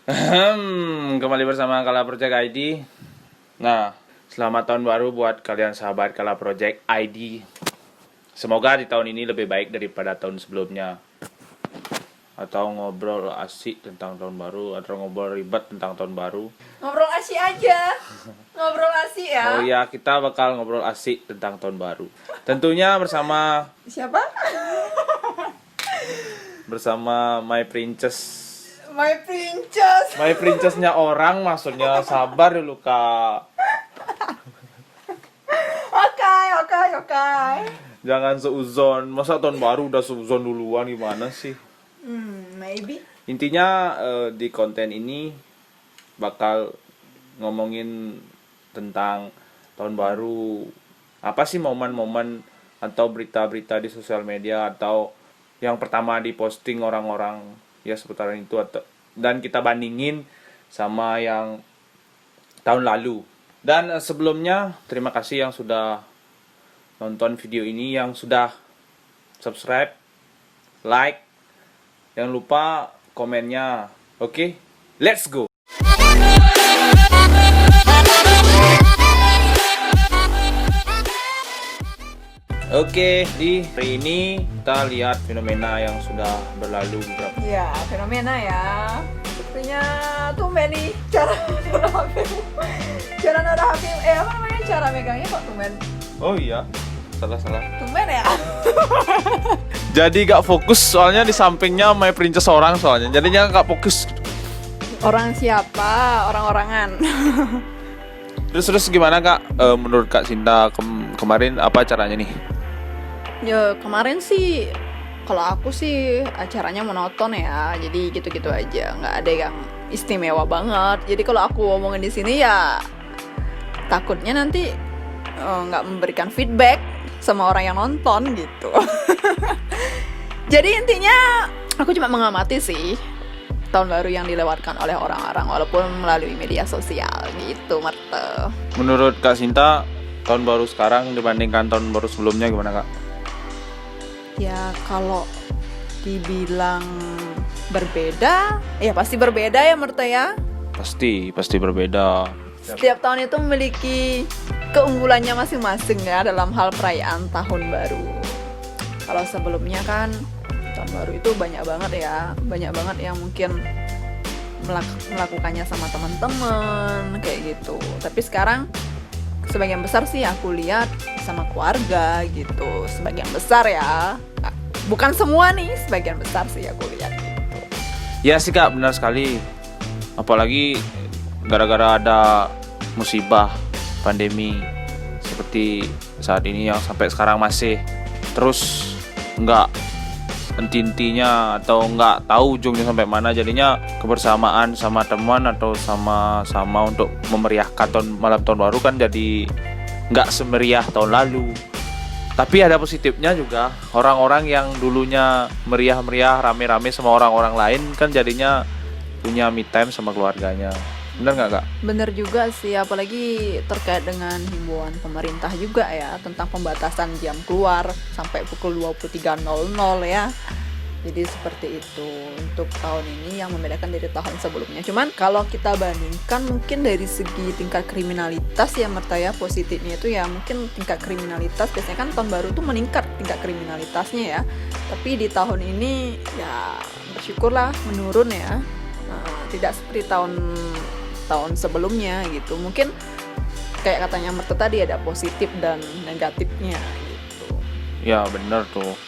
Kembali bersama Kala Project ID. Nah, selamat tahun baru buat kalian sahabat Kala Project ID. Semoga di tahun ini lebih baik daripada tahun sebelumnya. Atau ngobrol asik tentang tahun baru, atau ngobrol ribet tentang tahun baru. Ngobrol asik aja. Ngobrol asik ya. Oh iya, kita bakal ngobrol asik tentang tahun baru. Tentunya bersama Siapa? My Princess. My Princess. My Princessnya orang, maksudnya sabar dulu kak. Oke. Jangan seuzon. Masa tahun baru udah seuzon duluan, gimana sih? Maybe. Intinya di konten ini bakal ngomongin tentang tahun baru. Apa sih momen-momen atau berita-berita di sosial media atau yang pertama diposting orang-orang ya seputaran itu, atau dan kita bandingin sama yang tahun lalu. Dan sebelumnya terima kasih yang sudah nonton video ini, yang sudah subscribe, like, jangan lupa komennya. Oke, let's go. Oke, di hari ini kita lihat fenomena yang sudah berlalu beberapa. Ya, fenomena ya. Sepertinya tumben nih cara naruh HP. Cara naruh HP. Apa namanya? Cara megangnya kok tumben. Oh iya, salah. Tumben ya. Jadi gak fokus soalnya di sampingnya My Princess orang soalnya. Jadinya gak fokus. Orang siapa? Orang-orangan. Terus gimana kak? Menurut Kak Sinta kemarin apa caranya nih? Ya kemarin sih kalau aku sih acaranya monoton ya, jadi gitu-gitu aja, nggak ada yang istimewa banget. Jadi kalau aku ngomongin di sini ya takutnya nanti nggak memberikan feedback sama orang yang nonton gitu. Jadi intinya aku cuma mengamati sih tahun baru yang dilewatkan oleh orang-orang walaupun melalui media sosial gitu, Marte. Menurut Kak Sinta tahun baru sekarang dibandingkan tahun baru sebelumnya gimana kak? Ya kalau dibilang berbeda, ya pasti berbeda ya Merte ya. Pasti berbeda. Setiap tahun itu memiliki keunggulannya masing-masing ya dalam hal perayaan tahun baru. Kalau sebelumnya kan tahun baru itu banyak banget yang mungkin melakukannya sama teman-teman kayak gitu. Tapi sekarang sebagian besar sih aku lihat sama keluarga gitu, sebagian besar ya, bukan semua nih, sebagian besar sih aku lihat gitu. Ya sih kak, benar sekali. Apalagi gara-gara ada musibah pandemi seperti saat ini yang sampai sekarang masih terus nggak henti-hentinya atau nggak tahu ujungnya sampai mana. Jadinya kebersamaan sama teman atau sama untuk memeriahkan malam tahun baru kan jadi nggak semeriah tahun lalu. Tapi ada positifnya juga, orang-orang yang dulunya meriah-meriah rame-rame sama orang-orang lain kan jadinya punya me time sama keluarganya. Bener nggak kak? Bener juga sih, apalagi terkait dengan himbauan pemerintah juga ya tentang pembatasan jam keluar sampai pukul 23.00 ya. Jadi seperti itu untuk tahun ini yang membedakan dari tahun sebelumnya. Cuman kalau kita bandingkan mungkin dari segi tingkat kriminalitas ya Merta ya, positifnya itu ya mungkin tingkat kriminalitas biasanya kan tahun baru tuh meningkat tingkat kriminalitasnya ya. Tapi di tahun ini ya bersyukurlah menurun ya. Tidak seperti tahun sebelumnya gitu. Mungkin kayak katanya Merta tadi ada positif dan negatifnya gitu. Ya bener tuh.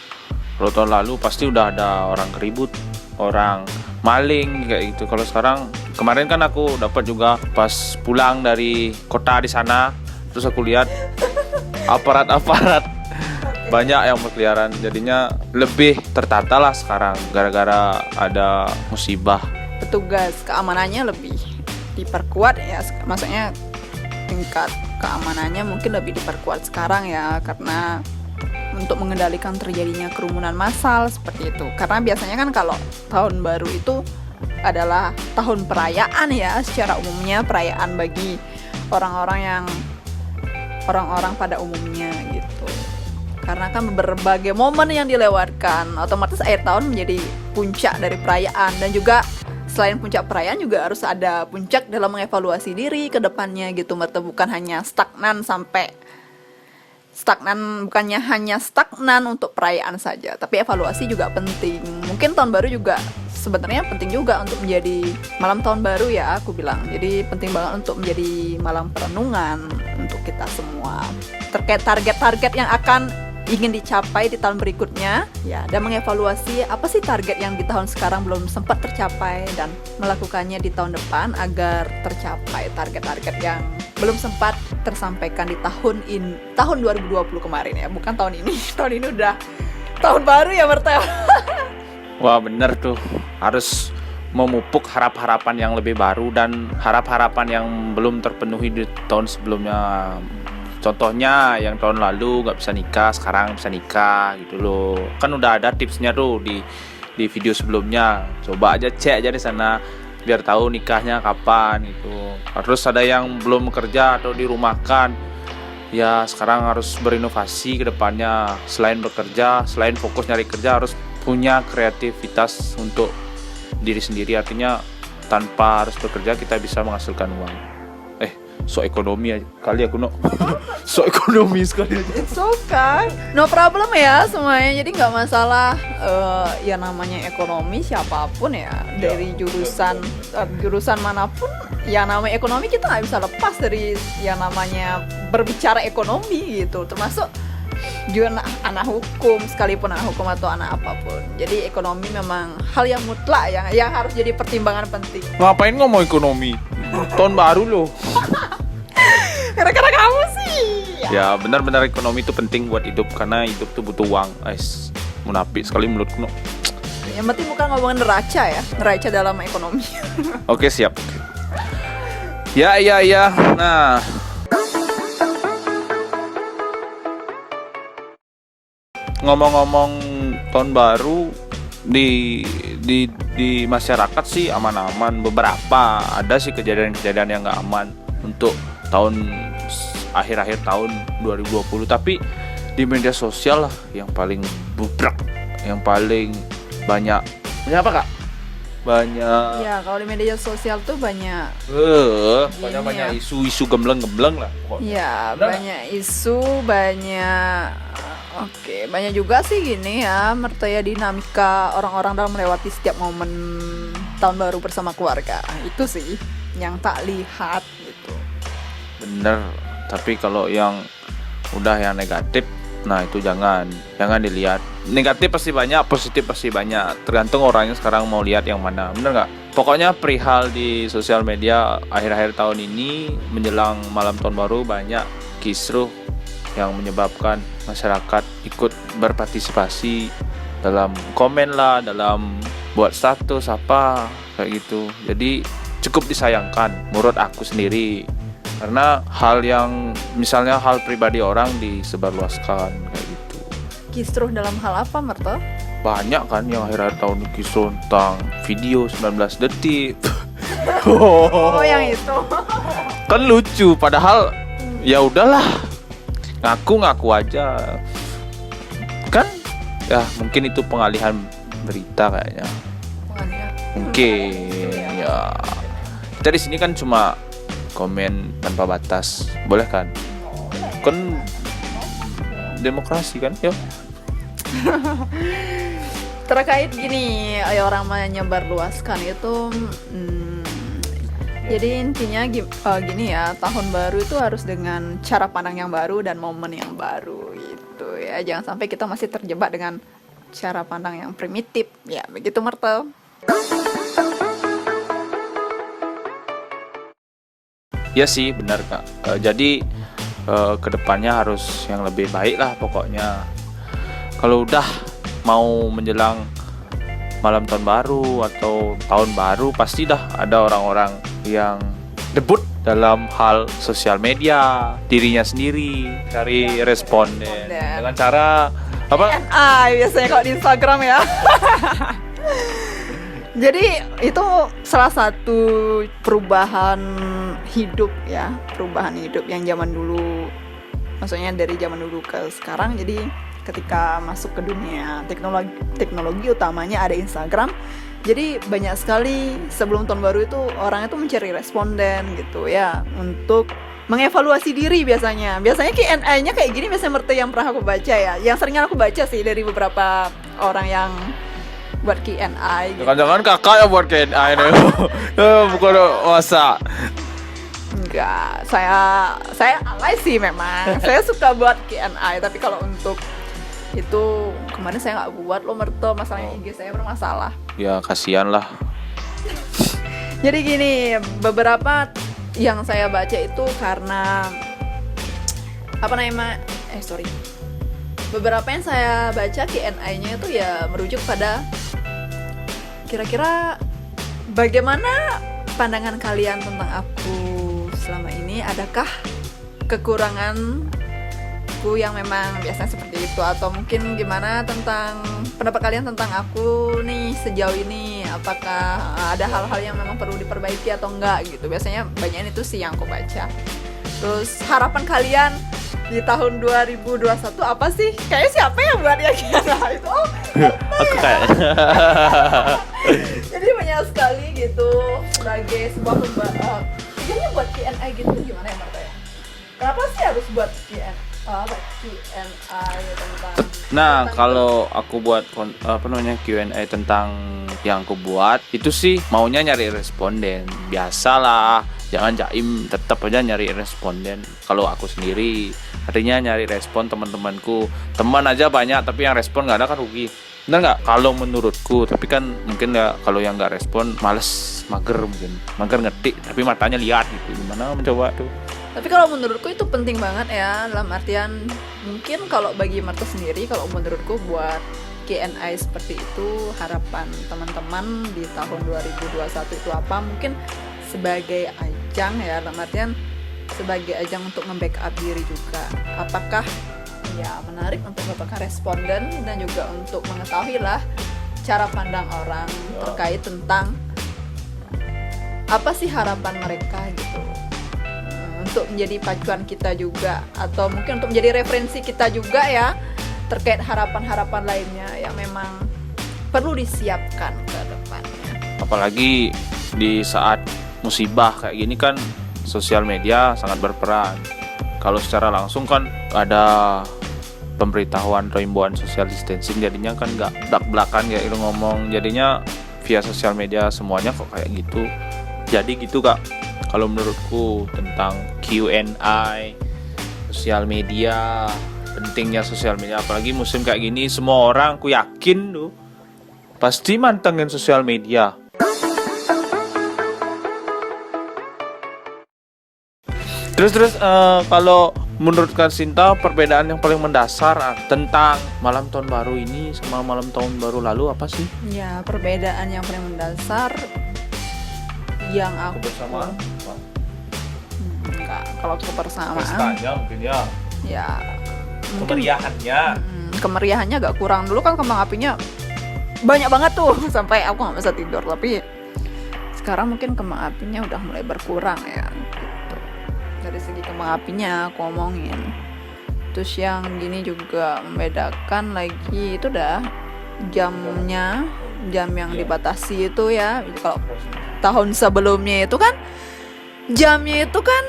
Kalau tahun lalu pasti udah ada orang keribut, orang maling kayak gitu. Kalau sekarang, kemarin kan aku dapat juga pas pulang dari kota di sana, terus aku lihat aparat banyak yang berkeliaran. Jadinya lebih tertata lah sekarang gara-gara ada musibah. Petugas keamanannya lebih diperkuat ya, maksudnya tingkat keamanannya mungkin lebih diperkuat sekarang ya, karena untuk mengendalikan terjadinya kerumunan massal seperti itu. Karena biasanya kan kalau tahun baru itu adalah tahun perayaan ya, secara umumnya perayaan bagi orang-orang pada umumnya gitu. Karena kan berbagai momen yang dilewatkan, otomatis akhir tahun menjadi puncak dari perayaan dan juga selain puncak perayaan juga harus ada puncak dalam mengevaluasi diri ke depannya gitu, bukan hanya bukannya hanya stagnan untuk perayaan saja, tapi evaluasi juga penting. Mungkin tahun baru juga sebenarnya penting juga untuk menjadi malam tahun baru ya, aku bilang. Jadi penting banget untuk menjadi malam perenungan untuk kita semua terkait target-target yang akan ingin dicapai di tahun berikutnya ya, dan mengevaluasi apa sih target yang di tahun sekarang belum sempat tercapai dan melakukannya di tahun depan agar tercapai target-target yang belum sempat tersampaikan di tahun 2020 kemarin ya, bukan tahun ini. Tahun ini udah tahun baru ya, Martel. Wah bener tuh, harus memupuk harap-harapan yang lebih baru dan harap-harapan yang belum terpenuhi di tahun sebelumnya. Contohnya yang tahun lalu gak bisa nikah, sekarang bisa nikah gitu loh. Kan udah ada tipsnya tuh di video sebelumnya. Coba aja cek aja di sana biar tahu nikahnya kapan gitu. Terus ada yang belum bekerja atau dirumahkan, ya sekarang harus berinovasi ke depannya. Selain bekerja, selain fokus nyari kerja, harus punya kreativitas untuk diri sendiri. Artinya tanpa harus bekerja kita bisa menghasilkan uang. So ekonomi aja kali aku so ekonomi sekali aja. It's okay, no problem ya semuanya. Jadi nggak masalah, ya namanya ekonomi siapapun ya, dari jurusan manapun, yang namanya ekonomi kita nggak bisa lepas dari yang namanya berbicara ekonomi gitu, termasuk juga anak hukum, sekalipun anak hukum atau anak apapun. Jadi ekonomi memang hal yang mutlak yang harus jadi pertimbangan penting. Ngapain ngomong ekonomi? Tahun baru loh. Gara-gara kamu sih. Ya benar-benar ekonomi itu penting buat hidup, karena hidup tuh butuh uang. Munafik sekali mulutku. Yang penting bukan ngomongin neraca ya, neraca dalam ekonomi. Oke siap. Ya. Nah, ngomong-ngomong tahun baru di masyarakat sih aman-aman. Beberapa ada sih kejadian-kejadian yang nggak aman untuk tahun akhir-akhir tahun 2020, tapi di media sosial lah yang paling bubrak, yang paling banyak apa Kak? Banyak. Ya kalau di media sosial tuh banyak banyak isu-isu gembleng-gembleng lah pokoknya. Ya banyak isu, banyak juga sih gini ya, mertaya dinamika orang-orang dalam melewati setiap momen tahun baru bersama keluarga. Itu sih yang tak lihat gitu. Bener, tapi kalau yang udah yang negatif, nah itu jangan dilihat. Negatif pasti banyak, positif pasti banyak, tergantung orangnya sekarang mau lihat yang mana, bener nggak? Pokoknya perihal di sosial media akhir-akhir tahun ini menjelang malam tahun baru banyak kisruh yang menyebabkan masyarakat ikut berpartisipasi dalam komen lah, dalam buat status apa kayak gitu. Jadi cukup disayangkan menurut aku sendiri, karena hal yang misalnya hal pribadi orang disebarluaskan kayak gitu. Kisruh dalam hal apa, Merto? Banyak kan yang akhir-akhir tahun kisruh tentang video 19 detik. Oh, yang itu. Kan lucu, padahal ya udahlah, ngaku aja. Kan ya mungkin itu pengalihan berita kayaknya. Mungkin ya. Kita di sini kan cuma komen tanpa batas, boleh kan? Kan demokrasi kan, yuk. Terkait gini, orang menyebarluaskan itu, jadi intinya gini ya, tahun baru itu harus dengan cara pandang yang baru dan momen yang baru gitu ya. Jangan sampai kita masih terjebak dengan cara pandang yang primitif, ya begitu Mertel. Ya sih benar Kak. Jadi kedepannya harus yang lebih baik lah pokoknya. Kalau udah mau menjelang malam tahun baru atau tahun baru, pasti dah ada orang-orang yang debut dalam hal sosial media, dirinya sendiri cari responden dengan cara apa? Biasanya kalau di Instagram ya. Jadi itu salah satu perubahan hidup ya, perubahan hidup yang zaman dulu, maksudnya dari zaman dulu ke sekarang. Jadi ketika masuk ke dunia teknologi utamanya ada Instagram, Jadi banyak sekali sebelum tahun baru itu orang itu mencari responden gitu ya untuk mengevaluasi diri biasanya. Biasanya Q&A-nya kayak gini biasanya Merte yang pernah aku baca ya. Yang seringan aku baca sih dari beberapa orang yang buat Q&A gitu. Jangan-jangan kakak yang buat Q&A ini. Bukan masa. Enggak, saya alay sih memang. Saya suka buat Q&A, tapi kalau untuk itu kemarin saya nggak buat loh Merte, masalahnya IG saya bermasalah. Ya kasihan lah. Jadi gini, beberapa yang saya baca itu karena beberapa yang saya baca Q&A-nya itu ya merujuk pada kira-kira bagaimana pandangan kalian tentang aku selama ini, adakah kekuranganku yang memang biasanya seperti itu, atau mungkin gimana tentang pendapat kalian tentang aku nih sejauh ini, apakah ada hal-hal yang memang perlu diperbaiki atau enggak gitu. Biasanya banyak itu sih yang aku baca. Terus harapan kalian di tahun 2021 apa sih? Kayaknya siapa yang buat ya itu? Aku kayak Jadi banyak sekali gitu sebagai sebuah kayaknya buat Q&A gitu gimana ya Marta ya? Kenapa sih harus buat Q&A gitu tentang? Nah, kalau aku buat Q&A tentang yang aku buat itu sih maunya nyari responden. Biasalah, jangan jaim, tetap aja nyari responden. Kalau aku sendiri artinya nyari respon teman-temanku. Teman aja banyak tapi yang respon nggak ada kan rugi. Benar nggak? Kalau menurutku, tapi kan mungkin ya kalau yang nggak respon males, mager ngetik tapi matanya lihat gitu. Gimana mencoba tuh? Tapi kalau menurutku itu penting banget ya, dalam artian mungkin kalau bagi Marta sendiri, kalau menurutku buat Q&A seperti itu, harapan teman-teman di tahun 2021 itu apa? Mungkin sebagai ajang ya, dalam artian sebagai ajang untuk nge-backup diri juga. Apakah ya menarik untuk mendapatkan responden dan juga untuk mengetahui lah cara pandang orang terkait tentang apa sih harapan mereka gitu, untuk menjadi pacuan kita juga, atau mungkin untuk menjadi referensi kita juga ya terkait harapan-harapan lainnya yang memang perlu disiapkan ke depannya. Apalagi di saat musibah kayak gini kan sosial media sangat berperan. Kalau secara langsung kan ada pemberitahuan atau himbauan social distancing, jadinya kan nggak belak-belakan kayak itu ngomong, jadinya via sosial media semuanya kok kayak gitu. Jadi gitu Kak, kalau menurutku tentang Q&A, sosial media, pentingnya sosial media, apalagi musim kayak gini, semua orang aku yakin tuh pasti mantengin sosial media. Terus kalau menurut Kak Sinta, perbedaan yang paling mendasar tentang malam tahun baru ini sama malam tahun baru lalu apa sih? Ya, perbedaan yang paling mendasar yang aku Kebersamaan? enggak, kalau kebersamaan Pestanya mungkin ya. ya mungkin Kemeriahannya. kemeriahannya agak kurang. Dulu kan kembang apinya banyak banget tuh sampai aku nggak bisa tidur, tapi sekarang mungkin kembang apinya udah mulai berkurang ya gitu. Dari segi kembang apinya aku ngomongin. Terus yang gini juga membedakan lagi itu dah jamnya, jam yang dibatasi itu ya. Kalau tahun sebelumnya itu kan jamnya itu kan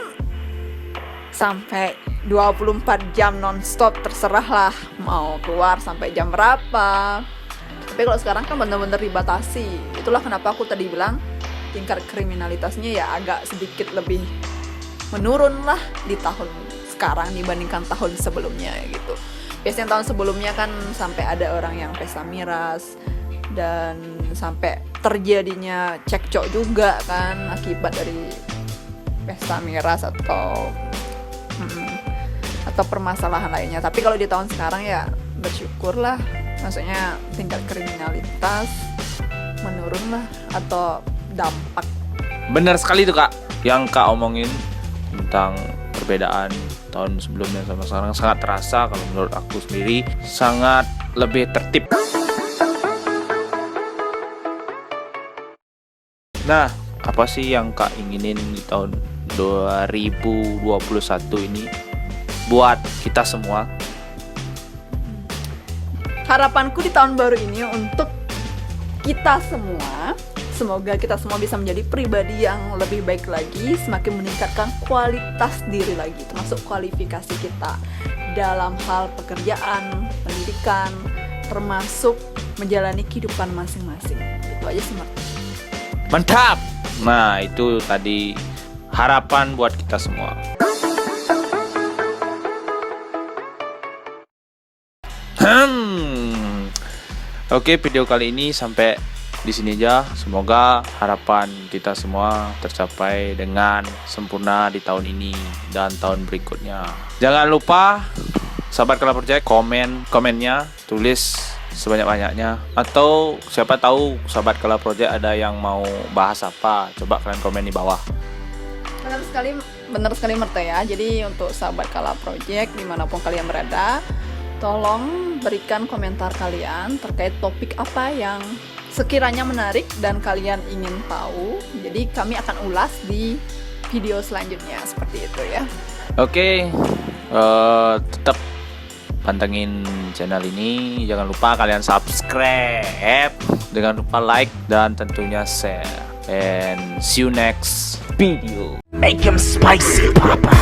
sampai 24 jam non-stop, terserah lah mau keluar sampai jam berapa. Tapi kalau sekarang kan benar-benar dibatasi. Itulah kenapa aku tadi bilang tingkat kriminalitasnya ya agak sedikit lebih menurun lah di tahun sekarang dibandingkan tahun sebelumnya gitu. Biasanya tahun sebelumnya kan sampai ada orang yang pesta miras dan sampai terjadinya cekcok juga kan akibat dari pesta miras atau permasalahan lainnya. Tapi kalau di tahun sekarang ya bersyukurlah, maksudnya tingkat kriminalitas menurun lah, atau dampak. Benar sekali tuh Kak, yang Kak omongin tentang perbedaan tahun sebelumnya sama sekarang sangat terasa. Kalau menurut aku sendiri sangat lebih tertib. Nah, apa sih yang Kak inginin di tahun 2021 ini buat kita semua? Harapanku di tahun baru ini untuk kita semua. Semoga kita semua bisa menjadi pribadi yang lebih baik lagi, semakin meningkatkan kualitas diri lagi, termasuk kualifikasi kita dalam hal pekerjaan, pendidikan, termasuk menjalani kehidupan masing-masing. Itu aja sih, Mak. Mantap. Nah, itu tadi harapan buat kita semua. Oke, video kali ini sampai di sini aja. Semoga harapan kita semua tercapai dengan sempurna di tahun ini dan tahun berikutnya. Jangan lupa sahabat Kala Project komennya tulis sebanyak-banyaknya, atau siapa tahu sahabat Kala Project ada yang mau bahas apa, coba kalian komen di bawah. Benar sekali Merta ya. Jadi untuk sahabat Kala Project dimanapun kalian berada, tolong berikan komentar kalian terkait topik apa yang sekiranya menarik dan kalian ingin tahu. Jadi kami akan ulas di video selanjutnya, seperti itu ya. Oke, tetap pantengin channel ini. Jangan lupa kalian subscribe, jangan lupa like dan tentunya share. And see you next video. Make him spicy, Papa.